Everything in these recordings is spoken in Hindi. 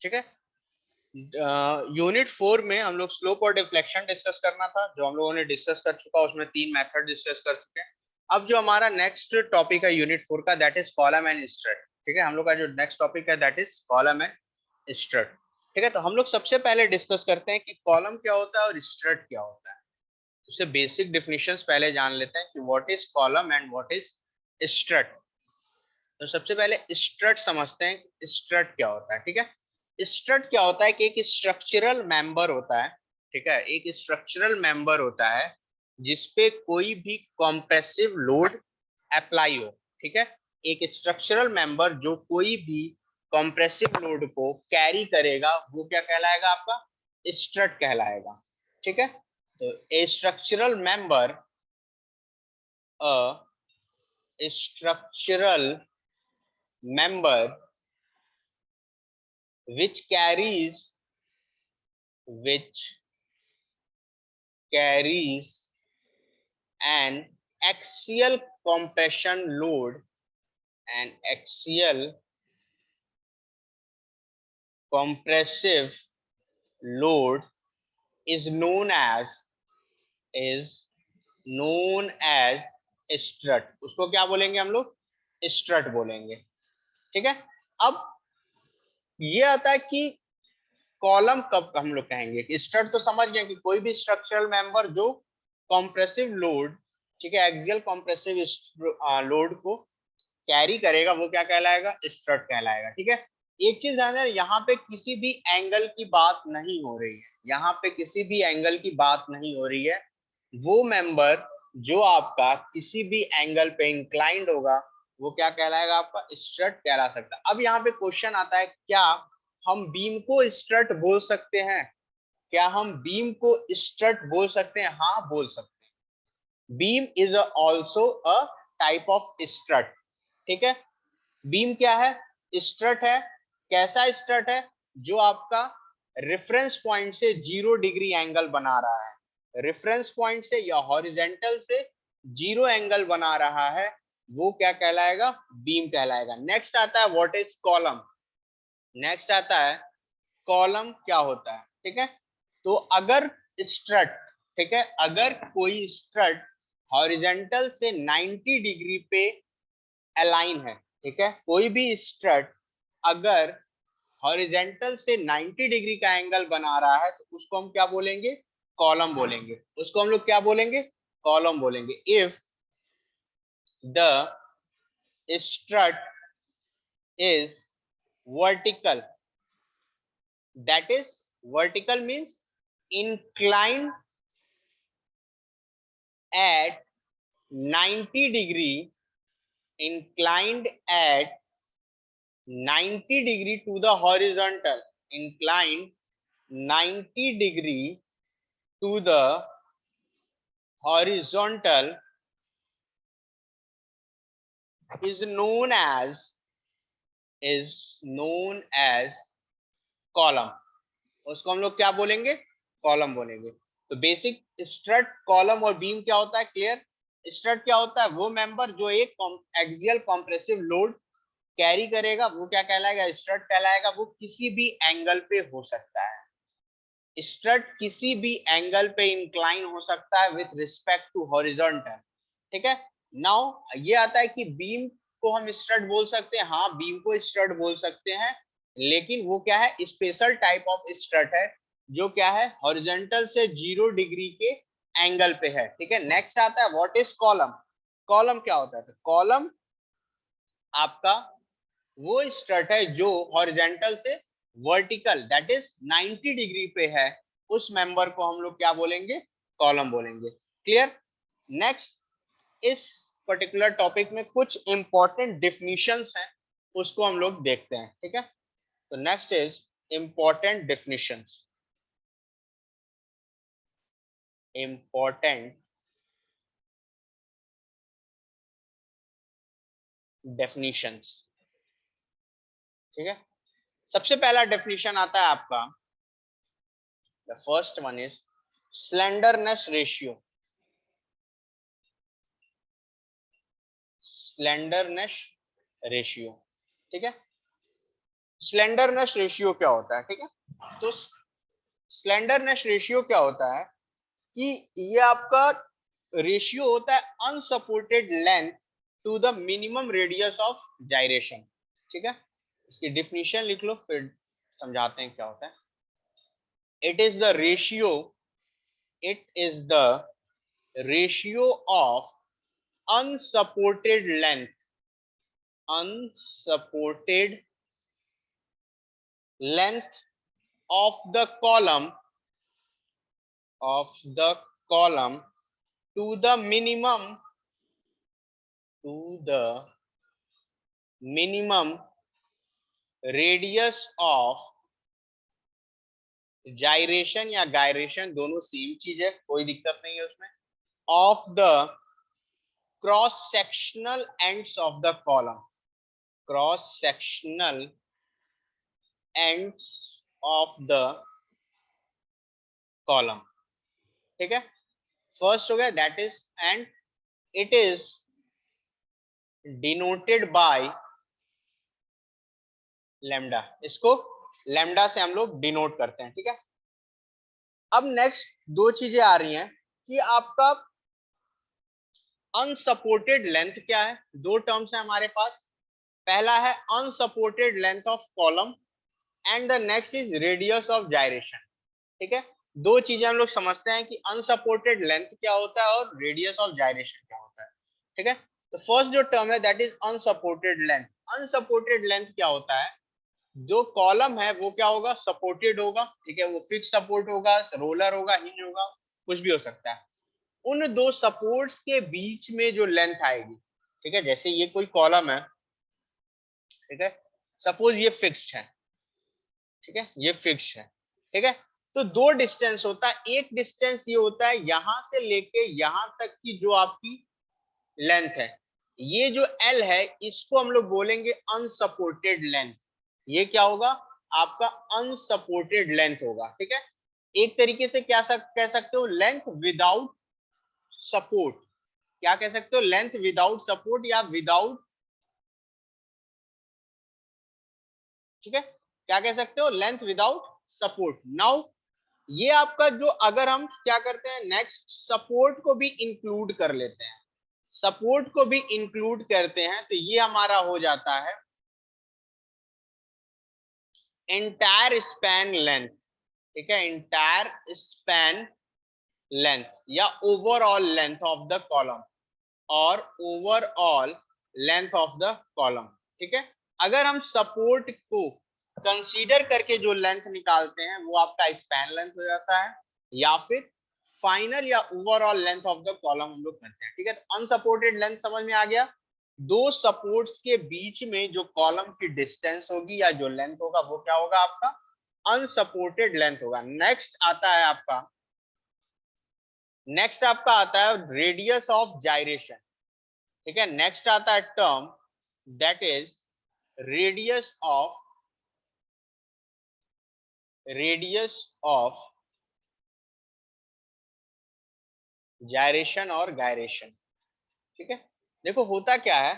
ठीक है। यूनिट 4 में हम लोग स्लोप और डिफ्लेक्शन डिस्कस करना था, जो हम लोगों ने डिस्कस कर चुका, उसमें 3 मेथड डिस्कस कर चुके हैं। अब जो हमारा नेक्स्ट टॉपिक है यूनिट 4 का, that is column and strut. ठीक है, हम लोग का जो नेक्स्ट टॉपिक है that is column and strut. ठीक है, तो हम लोग सबसे पहले डिस्कस करते हैं कि कॉलम क्या होता है और स्ट्रट क्या होता है। सबसे बेसिक डिफिनेशंस पहले जान लेते हैं कि what is column and what is strut. तो सबसे पहले स्ट्रट समझते हैं कि स्ट्रट क्या होता है। ठीक है, स्ट्रट क्या होता है कि एक स्ट्रक्चरल मेंबर होता है। ठीक है, एक स्ट्रक्चरल मेंबर होता है जिसपे कोई भी कॉम्प्रेसिव लोड अप्लाई हो। ठीक है, एक स्ट्रक्चरल मेंबर जो कोई भी कॉम्प्रेसिव लोड को कैरी करेगा वो क्या कहलाएगा, आपका स्ट्रट कहलाएगा। ठीक है, तो ए structural member, a structural member which carries an axial compression load, an axial compressive load is known as is known as strut। उसको क्या बोलेंगे हम लोग, स्ट्रट बोलेंगे। ठीक है, अब ये आता है कि कॉलम कब हम लोग कहेंगे कि स्ट्रट तो समझ गए कि कोई भी स्ट्रक्चरल मेंबर जो कॉम्प्रेसिव लोड, ठीक है, एक्सियल कॉम्प्रेसिव लोड को कैरी करेगा वो क्या कहलाएगा, स्ट्रट कहलाएगा। ठीक है, एक चीज ध्यान देना, यहाँ पे किसी भी एंगल की बात नहीं हो रही है, यहाँ पे किसी भी एंगल की बात नहीं हो रही है। वो मेंबर जो आपका किसी भी एंगल पे इंक्लाइंड होगा वो क्या कहलाएगा, आपका स्ट्रट कहला सकता है। अब यहाँ पे क्वेश्चन आता है, क्या हम बीम को स्ट्रट बोल सकते हैं? क्या हम बीम को स्ट्रट बोल सकते हैं? हाँ, बोल सकते हैं। Beam is also a type of strut. ठीक है, बीम क्या है, स्ट्रट है। कैसा स्ट्रट है, जो आपका रेफरेंस पॉइंट से 0 डिग्री एंगल बना रहा है, रेफरेंस पॉइंट से या हॉरिजेंटल से 0 एंगल बना रहा है, वो क्या कहलाएगा, बीम कहलाएगा। नेक्स्ट आता है व्हाट इज कॉलम। नेक्स्ट आता है कॉलम क्या होता है। ठीक है, तो अगर स्ट्रट, ठीक है, अगर कोई स्ट्रट हॉरिजेंटल से 90 डिग्री पे अलाइन है, ठीक है, कोई भी स्ट्रट अगर हॉरिजेंटल से 90 डिग्री का एंगल बना रहा है तो उसको हम क्या बोलेंगे, कॉलम बोलेंगे। उसको हम लोग क्या बोलेंगे, कॉलम बोलेंगे। If the strut is vertical, that is vertical means inclined at 90 degree, inclined at 90 degree to the horizontal, inclined 90 degree to the horizontal is known as column। उसको हम लोग क्या बोलेंगे, कॉलम बोलेंगे। तो बेसिक स्ट्रट, कॉलम और बीम क्या होता है, क्लियर। स्ट्रट क्या होता है, वो मेंबर जो एक एक्सियल कॉम्प्रेसिव लोड कैरी करेगा वो क्या कहलाएगा, स्ट्रट कहलाएगा। वो किसी भी एंगल पे हो सकता है, स्ट्रट किसी भी एंगल पे इंक्लाइन हो सकता है विथ रिस्पेक्ट टू हॉरिजॉन्टल। ठीक है, नाउ ये आता है कि बीम को हम स्ट्रट बोल सकते हैं। हाँ, बीम को स्ट्रट बोल सकते हैं, लेकिन वो क्या है, स्पेशल टाइप ऑफ स्ट्रट है जो क्या है, हॉरिजॉन्टल से 0 डिग्री के एंगल पे है। ठीक है, नेक्स्ट आता है व्हाट इज कॉलम। कॉलम क्या होता है, तो कॉलम आपका वो स्ट्रट है जो हॉरिजेंटल से वर्टिकल दैट इज 90 डिग्री पे है, उस मेंबर को हम लोग क्या बोलेंगे, कॉलम बोलेंगे। क्लियर। नेक्स्ट, इस पर्टिकुलर टॉपिक में कुछ इंपॉर्टेंट डिफिनीशंस हैं, उसको हम लोग देखते हैं। ठीक है, तो next is important definitions. Important definitions. ठीक है, सबसे पहला डेफिनेशन आता है आपका, the first one is slenderness ratio. Slenderness ratio, ठीक है, स्लेंडरनेस रेशियो क्या होता है, ठीक है। तो स्लेंडरनेस रेशियो क्या होता है कि ये आपका रेशियो होता है unsupported length to the minimum radius of gyration, ठीक है। इसकी डिफिनीशन लिख लो, फिर समझाते हैं क्या होता है। It is the ratio, it is the ratio of unsupported length, unsupported length of the column, of the column to the minimum, to the minimum radius of gyration या gyration, दोनों सेम चीज है, कोई दिक्कत नहीं है उसमें, of the cross sectional ends of the column, cross sectional ends of the column, ठीक है। फर्स्ट हो गया that is, and it is denoted by lambda, इसको लैम्डा से हम लोग डिनोट करते हैं, ठीक है। अब नेक्स्ट दो चीजें आ रही हैं कि आपका अनसपोर्टेड लेंथ क्या है। दो टर्म्स है हमारे पास, पहला है unsupported length of column and the next is radius of gyration, ठीक है। दो चीजें हम लोग समझते हैं कि अनसपोर्टेड लेंथ क्या होता है और रेडियस ऑफ जाइरेशन क्या होता है, ठीक है। तो फर्स्ट जो टर्म है that is unsupported length. Unsupported length क्या होता है, जो कॉलम है वो क्या होगा, सपोर्टेड होगा, ठीक है। वो फिक्स सपोर्ट होगा, रोलर होगा, हिंज होगा, कुछ भी हो सकता है। उन दो सपोर्ट्स के बीच में जो लेंथ आएगी, ठीक है, जैसे ये कोई कॉलम है, ठीक है, सपोज ये फिक्स्ड है, ठीक है, ये फिक्स्ड है, ठीक है। तो दो डिस्टेंस होता है, एक डिस्टेंस ये होता है यहां से लेके यहां तक की जो आपकी लेंथ है, ये जो L है इसको हम लोग बोलेंगे अनसपोर्टेड लेंथ। ये क्या होगा, आपका अनसपोर्टेड लेंथ होगा, ठीक है। एक तरीके से क्या कह सकते हो, लेंथ विदाउट सपोर्ट, क्या कह सकते हो, लेंथ विदाउट सपोर्ट या विदाउट, ठीक है, क्या कह सकते हो, लेंथ विदाउट सपोर्ट। नाउ ये आपका जो, अगर हम क्या करते हैं नेक्स्ट, सपोर्ट को भी इंक्लूड कर लेते हैं, सपोर्ट को भी इंक्लूड करते हैं, तो ये हमारा हो जाता है एंटायर स्पैन लेंथ, ठीक है, एंटायर स्पैन लेंथ या overall length of the column और overall length of the column, ठीक है। अगर हम सपोर्ट को कंसीडर करके जो लेंथ निकालते हैं वो आपका स्पैन लेंथ हो जाता है, या फिर फाइनल या overall length of the column हम लोग करते हैं, ठीक है। तो अनसपोर्टेड लेंथ समझ में आ गया, दो सपोर्ट्स के बीच में जो कॉलम की डिस्टेंस होगी या जो लेंथ होगा वो क्या होगा, आपका अनसपोर्टेड लेंथ होगा। नेक्स्ट आपका आता है रेडियस ऑफ जाइरेशन, ठीक है। नेक्स्ट आता है term that is radius of gyration और गायरेशन, ठीक है। देखो होता क्या है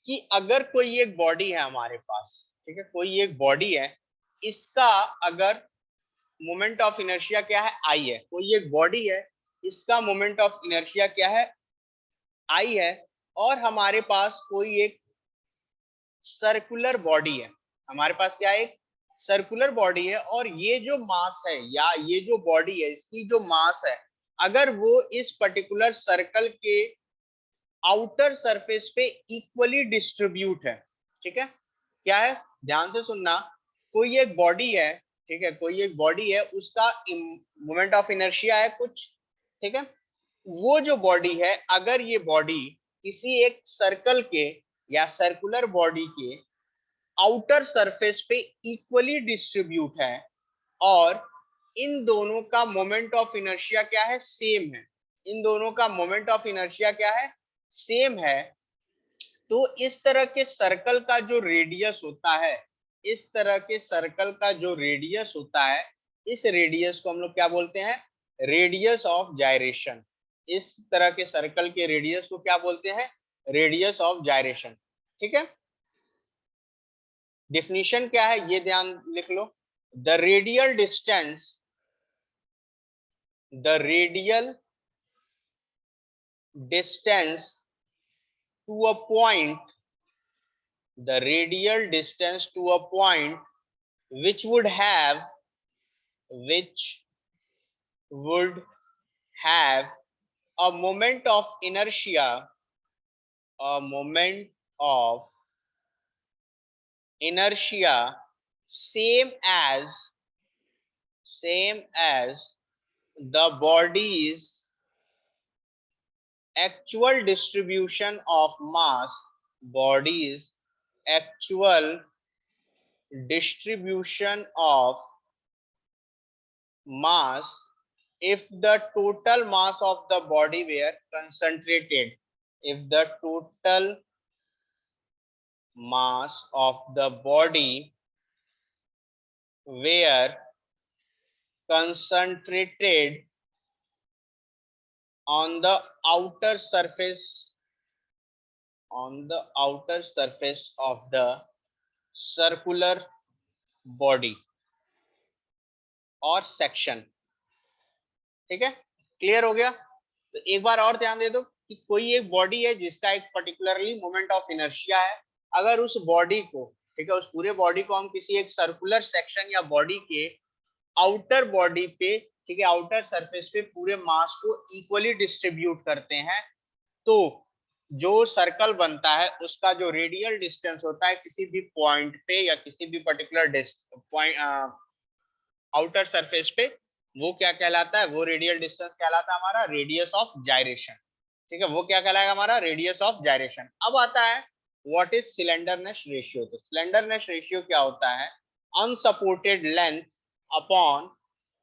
कि अगर कोई एक बॉडी है हमारे पास, ठीक है, कोई एक बॉडी है, इसका अगर मोमेंट ऑफ इनर्शिया क्या है, आई है, कोई एक बॉडी है, इसका मोमेंट ऑफ इनर्शिया क्या है, आई है, और हमारे पास कोई एक सर्कुलर बॉडी है, हमारे पास क्या है, एक सर्कुलर बॉडी है, और ये जो मास है या ये जो बॉडी है इसकी जो मास है, अगर वो इस पर्टिकुलर सर्कल के आउटर सरफेस पे इक्वली डिस्ट्रीब्यूट है, ठीक है, क्या है, ध्यान से सुनना, कोई एक बॉडी है, ठीक है, कोई एक बॉडी है, उसका मोमेंट ऑफ इनर्शिया है कुछ, ठीक है। वो जो बॉडी है, अगर ये बॉडी किसी एक सर्कल के या सर्कुलर बॉडी के आउटर सरफेस पे इक्वली डिस्ट्रीब्यूट है, और इन दोनों का मोमेंट ऑफ इनर्शिया क्या है, सेम है, इन दोनों का मोमेंट ऑफ इनर्शिया क्या है, सेम है, तो इस तरह के सर्कल का जो रेडियस होता है, इस तरह के सर्कल का जो रेडियस होता है, इस रेडियस को हम लोग क्या बोलते हैं, रेडियस ऑफ जाइरेशन। इस तरह के सर्कल के रेडियस को क्या बोलते हैं, रेडियस ऑफ जाइरेशन, ठीक है। डिफिनीशन क्या है ये ध्यान लिख लो। The radial distance, the radial distance to a point, the radial distance to a point which would have, which would have a moment of inertia, a moment of inertia same as the body's actual distribution of mass, body's actual distribution of mass, if the total mass of the body were concentrated, if the total mass of the body were concentrated on the outer surface, on the outer surface of the circular body or section। ठीक है, क्लियर हो गया। तो एक बार और ध्यान दे दो कि कोई एक बॉडी है जिसका एक पर्टिकुलरली मोमेंट ऑफ इनर्शिया है। अगर उस बॉडी को, ठीक है, उस पूरे बॉडी को हम किसी एक सर्कुलर सेक्शन या बॉडी के आउटर बॉडी पे, ठीक है, आउटर सरफेस पे पूरे मास को इक्वली डिस्ट्रीब्यूट करते हैं, तो जो सर्कल बनता है उसका जो रेडियल डिस्टेंस होता है किसी भी पॉइंट पे या किसी भी पर्टिकुलर पॉइंट आउटर सरफेस पे, वो क्या कहलाता है, वो रेडियल डिस्टेंस कहलाता है हमारा रेडियस ऑफ जायरेशन। ठीक है, वो क्या कहलाएगा हमारा रेडियस ऑफ जायरेशन। अब आता है व्हाट इज सिलेंडरनेस रेशियो। तो सिलेंडरनेस रेशियो क्या होता है, unsupported length upon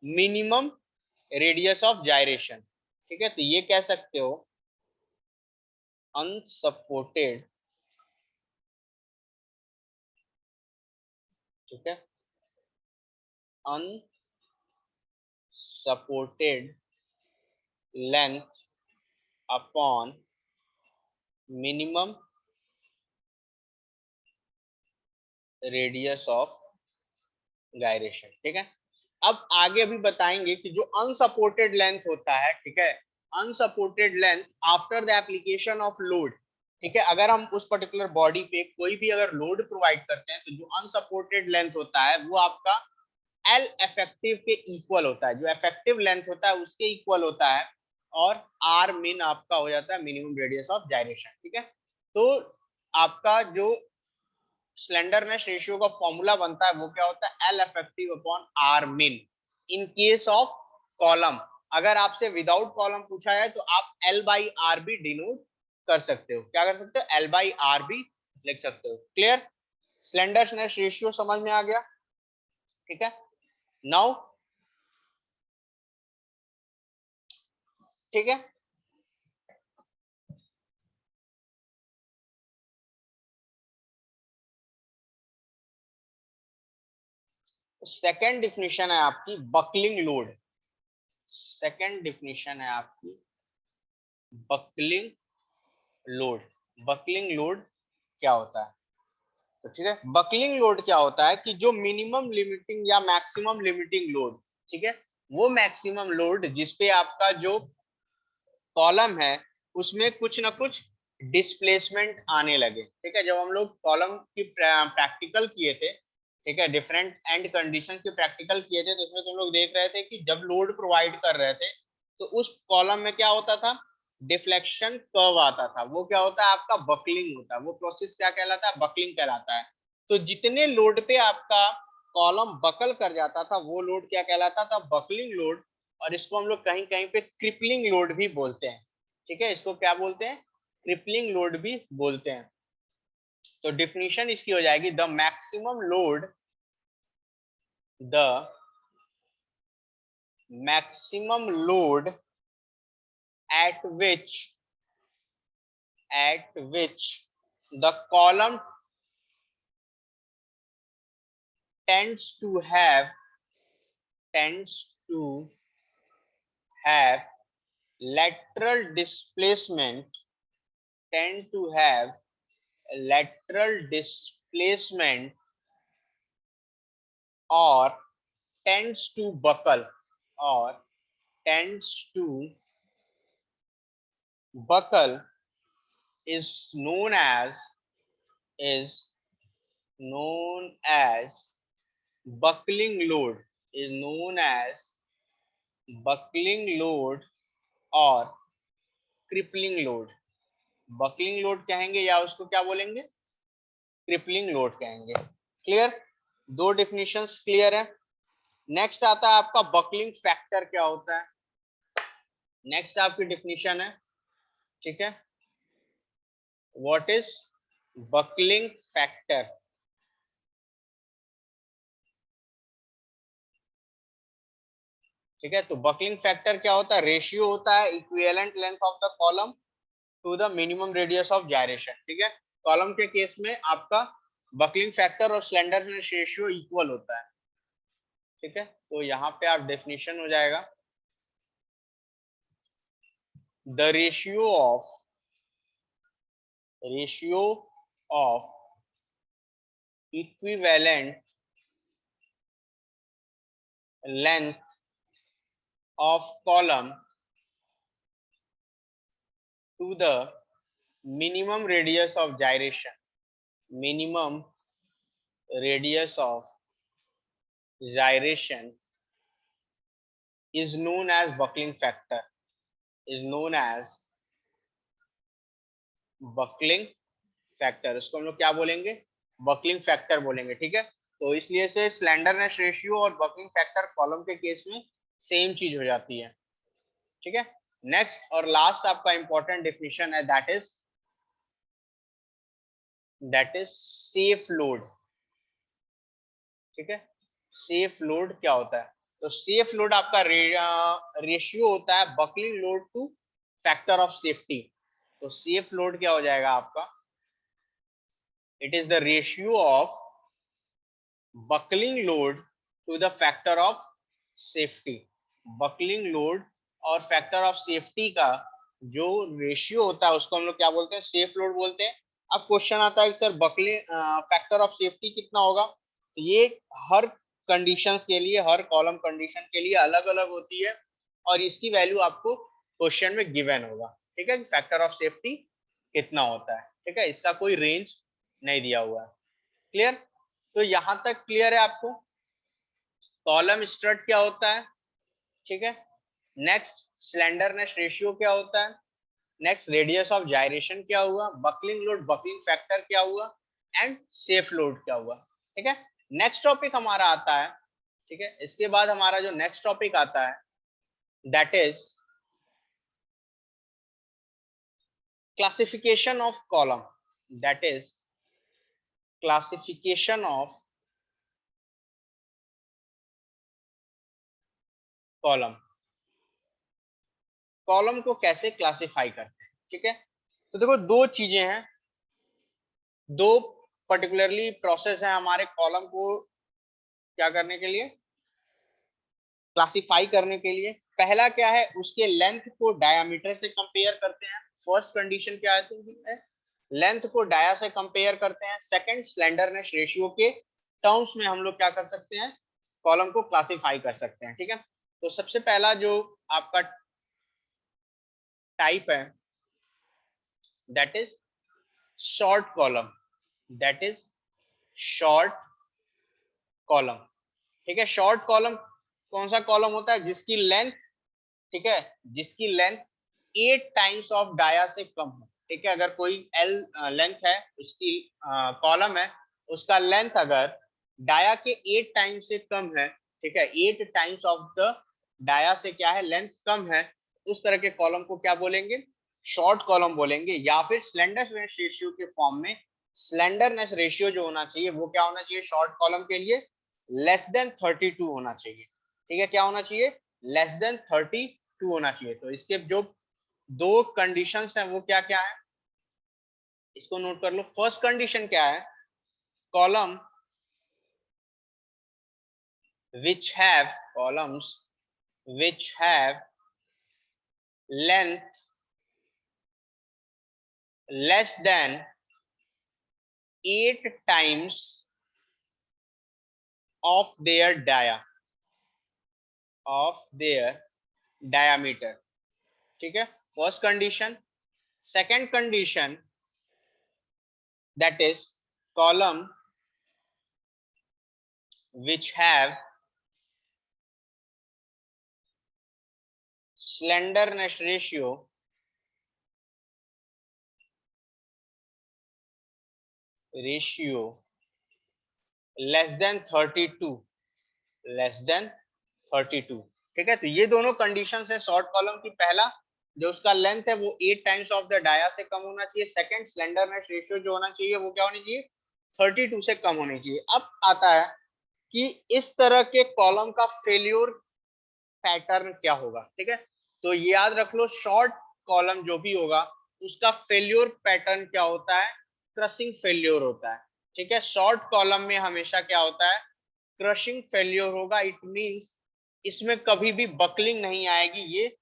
minimum radius of gyration. ठीक है, तो ये कह सकते हो अनसपोर्टेड, ठीक है, unsupported length upon minimum radius of gyration. ठीक है, अब आगे अभी बताएंगे कि जो अनसपोर्टेड लेंथ होता है, ठीक है, unsupported length after the application of load. ठीक है, अगर हम उस पर्टिकुलर बॉडी पे कोई भी अगर लोड प्रोवाइड करते हैं तो जो अनसपोर्टेड लेंथ होता है वो आपका एल इफेक्टिव के इक्वल होता है, जो इफेक्टिव लेंथ होता है उसके इक्वल होता है, और आर मिन आपका हो जाता है मिनिमम रेडियस ऑफ जायरेशन। ठीक है, तो आपका जो स्लेंडरनेस रेशियो का फॉर्मूला बनता है वो क्या होता है, एल इफेक्टिव अपॉन आर मिन। इन केस ऑफ कॉलम, अगर आपसे विदाउट कॉलम पूछा है तो आप एल बाई आर भी डिनोट कर सकते हो। क्या कर सकते हो, एल बाई आर भी लिख सकते हो। क्लियर, स्लेंडरनेस रेशियो समझ में आ गया। ठीक है, नाउ, ठीक है, सेकेंड डिफिनेशन है आपकी बकलिंग लोड। सेकेंड डिफिनेशन है आपकी बकलिंग लोड। बकलिंग लोड क्या होता है, तो ठीक है, बकलिंग लोड क्या होता है कि जो मिनिमम लिमिटिंग या मैक्सिमम लिमिटिंग लोड, ठीक है, वो मैक्सिमम लोड जिसपे आपका जो कॉलम है उसमें कुछ ना कुछ डिस्प्लेसमेंट आने लगे। ठीक है, जब हम लोग कॉलम की प्रैक्टिकल किए थे, ठीक है, डिफरेंट एंड कंडीशन के प्रैक्टिकल किए थे, तो उसमें तुम लोग देख रहे थे कि जब लोड प्रोवाइड कर रहे थे तो उस कॉलम में क्या होता था, डिफ्लेक्शन कर्व आता था। वो क्या होता है, आपका बकलिंग होता है। वो प्रोसेस क्या कहलाता है, बकलिंग कहलाता है। तो जितने लोड पे आपका कॉलम बकल कर जाता था वो लोड क्या कहलाता था, बकलिंग लोड। और इसको हम लोग कहीं कहीं पे क्रिपलिंग लोड भी बोलते हैं। ठीक है, इसको क्या बोलते हैं, क्रिपलिंग लोड भी बोलते हैं। तो डिफिनीशन इसकी हो जाएगी the maximum load, the maximum load at which the column tends to have lateral displacement, tend to have lateral displacement or tends to buckle, or tends to buckle is known as, is known as buckling load, is known as buckling load और crippling load. बकलिंग लोड कहेंगे या उसको क्या बोलेंगे, क्रिपलिंग लोड कहेंगे. क्लियर, दो डिफिनेशंस क्लियर है. नेक्स्ट आता है आपका बकलिंग फैक्टर क्या होता है. नेक्स्ट आपकी डिफिनेशन है, ठीक है, व्हाट इज बकलिंग फैक्टर. ठीक है, तो बकलिंग फैक्टर क्या होता है, रेशियो होता है equivalent length of the column to the minimum radius of gyration. ठीक है, कॉलम के केस में आपका बकलिंग फैक्टर और स्लेंडरनेस रेशियो इक्वल होता है. ठीक है, तो यहाँ पे आप डेफिनेशन हो जाएगा, the ratio of equivalent length of column to the minimum radius of gyration, minimum radius of gyration is known as buckling factor, is known as buckling factor. इसको हम लोग क्या बोलेंगे, बकलिंग फैक्टर बोलेंगे. ठीक है, तो इसलिए से स्लेंडरनेस रेशियो और बकलिंग फैक्टर कॉलम के केस में सेम चीज हो जाती है. ठीक है, नेक्स्ट और लास्ट आपका इंपॉर्टेंट डेफिनेशन है, दैट इज सेफ लोड. ठीक है, सेफ लोड क्या होता है, तो सेफ लोड आपका रेशियो होता है buckling load to factor of safety. तो सेफ लोड क्या हो जाएगा आपका, it is the ratio of buckling load to the factor of safety. Buckling load और फैक्टर ऑफ सेफ्टी का जो रेशियो होता है उसको हम लोग क्या बोलते हैं, सेफ लोड बोलते हैं. अब क्वेश्चन आता है कि sir buckling factor of safety कितना होगा, तो ये हर कंडीशंस के लिए, हर कॉलम कंडीशन के लिए अलग अलग होती है और इसकी वैल्यू आपको क्वेश्चन में गिवन होगा. ठीक है, फैक्टर ऑफ सेफ्टी कितना होता है. ठीक है, इसका कोई रेंज नहीं दिया हुआ है. क्लियर, तो यहां तक क्लियर है आपको. कॉलम स्ट्रट क्या होता है, ठीक है, नेक्स्ट स्लेंडरनेस रेशियो क्या होता है, नेक्स्ट रेडियस ऑफ जायरेशन क्या हुआ, बकलिंग लोड बकलिंग फैक्टर क्या हुआ, एंड सेफ लोड क्या हुआ. ठीक है, नेक्स्ट टॉपिक हमारा आता है. ठीक है, इसके बाद हमारा जो नेक्स्ट टॉपिक आता है that is classification of column, that is classification of column. Column को कैसे क्लासिफाई करते हैं. ठीक है, तो देखो दो चीजें हैं, दो पर्टिकुलरली प्रोसेस है हमारे कॉलम को क्या करने के लिए, क्लासिफाई करने के लिए. पहला क्या है, उसके लेंथ को डायामीटर से कंपेयर करते हैं. फर्स्ट कंडीशन क्या है, लेंथ को डाया से कंपेयर करते हैं. सेकंड स्लेंडरनेस रेशियो के टर्म्स में हम लोग क्या कर सकते हैं, कॉलम को क्लासिफाई कर सकते हैं. ठीक है, तो सबसे पहला जो आपका टाइप है that is short column, that is short column. ठीक है, शॉर्ट कॉलम कौन सा कॉलम होता है, जिसकी लेंथ, ठीक है, जिसकी लेंथ 8 टाइम्स ऑफ डाया से कम है. ठीक है, अगर कोई एल लेंथ है, उसकी कॉलम है, उसका लेंथ अगर डाया के 8 टाइम्स से कम है, ठीक है, 8 टाइम्स ऑफ द डाया से क्या है, लेंथ कम है, उस तरह के कॉलम को क्या बोलेंगे, शॉर्ट कॉलम बोलेंगे. या फिर स्लेंडरनेस रेशियो के फॉर्म में, स्लेंडरनेस रेशियो जो होना चाहिए वो क्या होना चाहिए शॉर्ट कॉलम के लिए, लेस देन 32 होना चाहिए. ठीक है, क्या होना चाहिए, लेस देन 32 होना चाहिए. तो इसके जो दो कंडीशंस हैं वो क्या क्या है, इसको नोट कर लो. फर्स्ट कंडीशन क्या है, column which have columns which have length less than 8 times of their diameter. ठीक है, first condition. Second condition, that is column which have slenderness ratio less than 32, less than 32. ठीक है, तो ये दोनों कंडीशन है शॉर्ट कॉलम की. पहला, जो उसका लेंथ है वो 8 टाइम्स ऑफ द डाया से कम होना चाहिए. सेकंड, स्लेंडरनेस रेशियो जो होना चाहिए वो क्या होनी चाहिए, 32 से कम होनी चाहिए. अब आता है कि इस तरह के कॉलम का फेल्योर पैटर्न क्या होगा. ठीक है, तो ये याद रख लो, शॉर्ट कॉलम जो भी होगा उसका फेल्योर पैटर्न क्या होता है, क्रशिंग फेल्योर होता है. ठीक है, शॉर्ट कॉलम में हमेशा क्या होता है, क्रशिंग फेल्योर होगा. इट मींस इसमें कभी भी बकलिंग नहीं आएगी. ये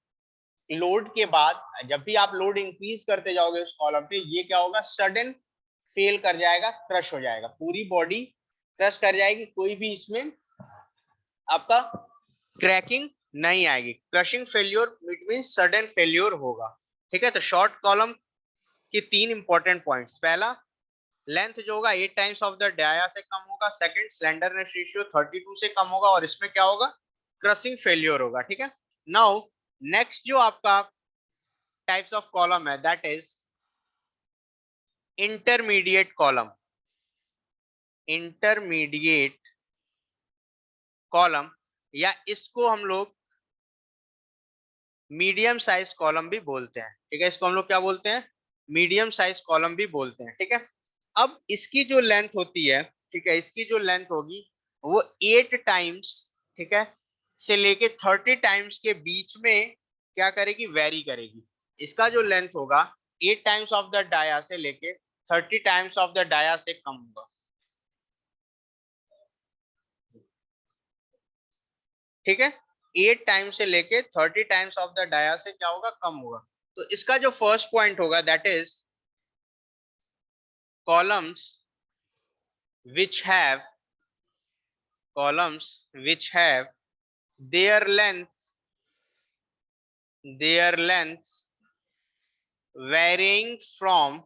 लोड के बाद जब भी आप लोड इंक्रीज करते जाओगे उस कॉलम पे, ये क्या होगा, सडन फेल कर जाएगा, क्रश हो जाएगा, पूरी बॉडी क्रश कर जाएगी. कोई भी इसमें आपका क्रैकिंग नहीं आएगी. Crushing failure it means sudden failure होगा. ठीक है, तो शॉर्ट कॉलम के तीन इंपॉर्टेंट पॉइंट्स. पहला, लेंथ जो होगा 8 टाइम्स ऑफ द डाया से कम होगा. सेकंड, स्लेंडरनेस रेशियो 32 से कम होगा. और इसमें क्या होगा, क्रशिंग फेल्योर होगा. ठीक है, नाउ नेक्स्ट जो आपका टाइप्स ऑफ कॉलम है, that is intermediate column. Intermediate column, या इसको हम लोग मीडियम साइज कॉलम भी बोलते हैं. ठीक है, इसको हम लोग क्या बोलते हैं, मीडियम साइज कॉलम भी बोलते हैं. ठीक है, अब इसकी जो लेंथ होती है, ठीक है, इसकी जो लेंथ होगी वो 8 टाइम्स, ठीक है, से लेके 30 टाइम्स के बीच में क्या करेगी, वेरी करेगी. इसका जो लेंथ होगा 8 टाइम्स ऑफ द डाया से लेके 30 टाइम्स ऑफ द डाया से कम होगा. ठीक है, 8 टाइम से लेके 30 टाइम्स ऑफ द डाया से क्या होगा, कम होगा. तो इसका जो फर्स्ट पॉइंट होगा, that is columns which have columns which have their length varying from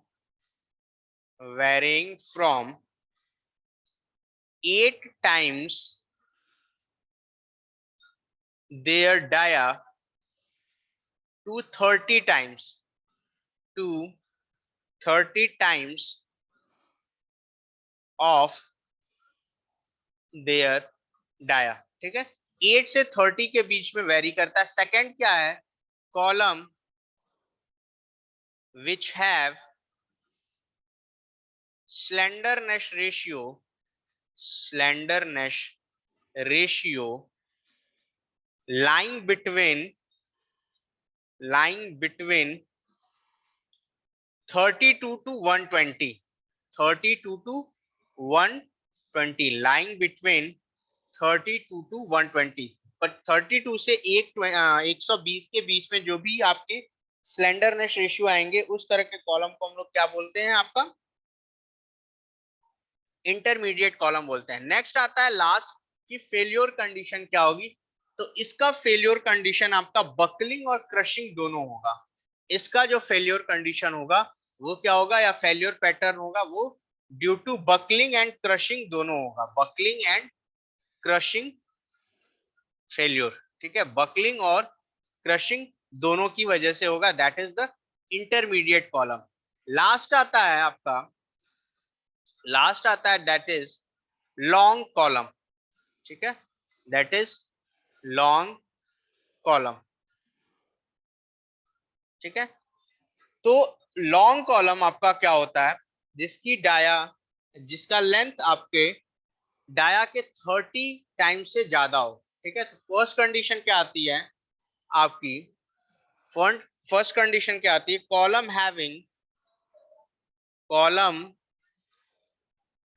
8 times their dia to 30 times of their dia. ठीक है, 8 से 30 के बीच में वेरी करता है. सेकंड क्या है, column which have slenderness ratio lying between 32 to 120. 32 to 120, lying between 32 to 120. पर 32 से 120 के बीच में जो भी आपके स्लेंडरनेस रेशियो आएंगे उस तरह के कॉलम को हम लोग क्या बोलते हैं, आपका इंटरमीडिएट कॉलम बोलते हैं. नेक्स्ट आता है लास्ट, कि फेल्योर कंडीशन क्या होगी. तो इसका फेल्योर कंडीशन आपका बकलिंग और क्रशिंग दोनों होगा. इसका जो फेल्योर कंडीशन होगा वो क्या होगा, या फेल्योर पैटर्न होगा, वो due to buckling and crushing दोनों होगा. Buckling and crushing failure. ठीक है, बकलिंग और क्रशिंग दोनों की वजह से होगा. That is the intermediate column. Last आता है आपका, दैट इज लॉन्ग कॉलम. ठीक है, दैट इज लॉन्ग कॉलम. ठीक है, तो लॉन्ग कॉलम आपका क्या होता है, जिसका लेंथ आपके डाया के 30 टाइम्स से ज्यादा हो. ठीक है, तो फर्स्ट कंडीशन क्या आती है आपकी, फर्स्ट कंडीशन क्या आती है, column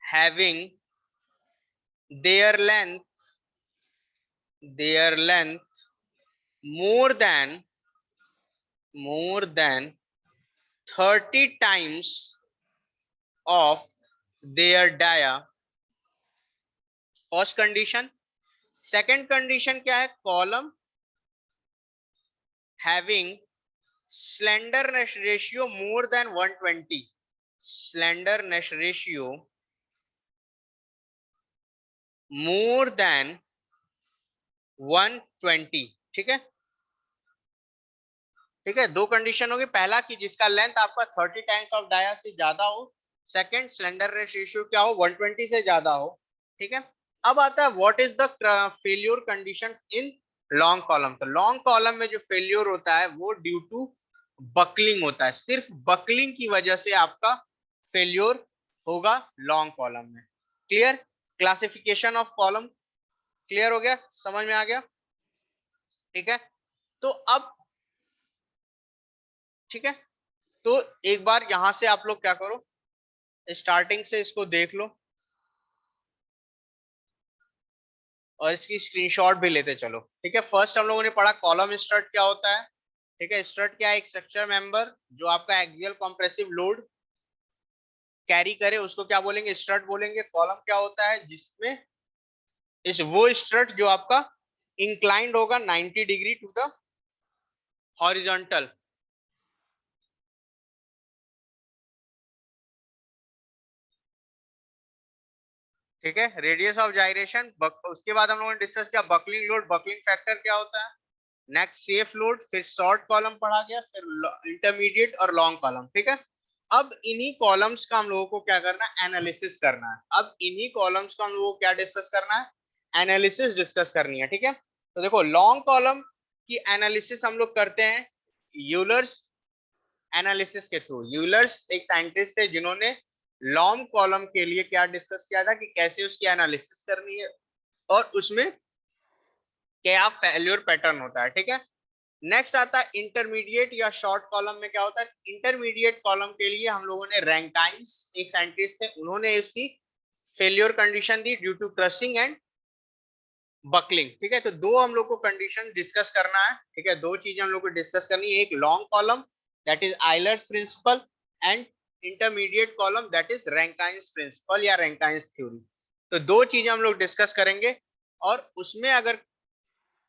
having their length more than 30 times of their dia first condition. Second condition क्या है? Column having slenderness ratio more than 120, slenderness ratio more than 120। ठीक है, ठीक है, दो कंडीशन होगी। पहला कि जिसका लेंथ आपका 30 टाइम्स ऑफ डाया से ज्यादा हो। सेकंड, स्लेंडरनेस रेशियो क्या हो? 120 से ज्यादा हो। ठीक है, अब आता है what is the failure condition in long column. तो लॉन्ग कॉलम में जो फेल्योर होता है वो ड्यू टू बकलिंग होता है। सिर्फ बकलिंग की वजह से आपका फेल्योर होगा लॉन्ग कॉलम में। Clear? Classification of column clear हो गया, समझ में आ गया? ठीक है, तो अब ठीक है, तो एक बार यहां से आप लोग क्या करो, स्टार्टिंग से इसको देख लो और इसकी स्क्रीनशॉट भी लेते चलो। ठीक है, फर्स्ट हम लोगों ने पढ़ा कॉलम स्ट्रट क्या होता है। ठीक है, स्ट्रट क्या है? एक स्ट्रक्चर मेंबर जो आपका एक्सियल कंप्रेसिव लोड कैरी करे उसको क्या बोलेंगे? स्ट्रट बोलेंगे। कॉलम क्या होता है? जिसमें इस वो स्ट्रट जो आपका इंक्लाइंड होगा 90 डिग्री टू द हॉरिजॉन्टल। ठीक है, रेडियस ऑफ जाइरेशन। उसके बाद हम लोगों ने डिस्कस किया बकलिंग लोड, बकलिंग फैक्टर क्या होता है। नेक्स्ट सेफ लोड, फिर शॉर्ट कॉलम पढ़ा गया, फिर इंटरमीडिएट और लॉन्ग कॉलम। ठीक है, अब इन्हीं कॉलम्स का हम लोगों को क्या करना है? एनालिसिस करना है। अब इन्हीं कॉलम्स का हम लोगों को क्या डिस्कस करना है? एनालिसिस डिस्कस करनी है। ठीक है, तो देखो लॉन्ग कॉलम की एनालिसिस हम लोग करते हैं यूलर्स एनालिसिस के थ्रू। यूलर्स एक साइंटिस्ट है जिन्होंने लॉन्ग कॉलम के लिए क्या डिस्कस किया था कि कैसे उसकी एनालिसिस करनी है और उसमें क्या फेल्योर पैटर्न होता है। ठीक है, नेक्स्ट आता है इंटरमीडिएट या शॉर्ट कॉलम में क्या होता है। इंटरमीडिएट कॉलम के लिए हम लोगों ने रैंकाइंस एक साइंटिस्ट थे, उन्होंने इसकी फेल्योर कंडीशन दी due to crushing and buckling. ठीक है, तो दो हम लोग को कंडीशन डिस्कस करना है। ठीक है, दो चीजें हम लोग को डिस्कस करनी है, एक long column that is Euler's principle and intermediate column that is Rankine's principle या रैंकाइंस थ्योरी। तो दो चीजें हम लोग डिस्कस करेंगे और उसमें अगर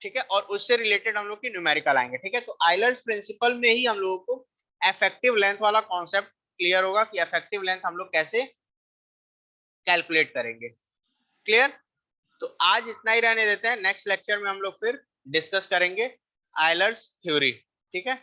ठीक है, और उससे रिलेटेड हम लोग की न्यूमेरिकल आएंगे। ठीक है, तो आइलर्स प्रिंसिपल में ही हम लोगों को इफेक्टिव लेंथ वाला कॉन्सेप्ट क्लियर होगा कि इफेक्टिव लेंथ हम लोग कैसे कैलकुलेट करेंगे। क्लियर? तो आज इतना ही रहने देते हैं, नेक्स्ट लेक्चर में हम लोग फिर डिस्कस करेंगे आइलर्स थ्योरी। ठीक है।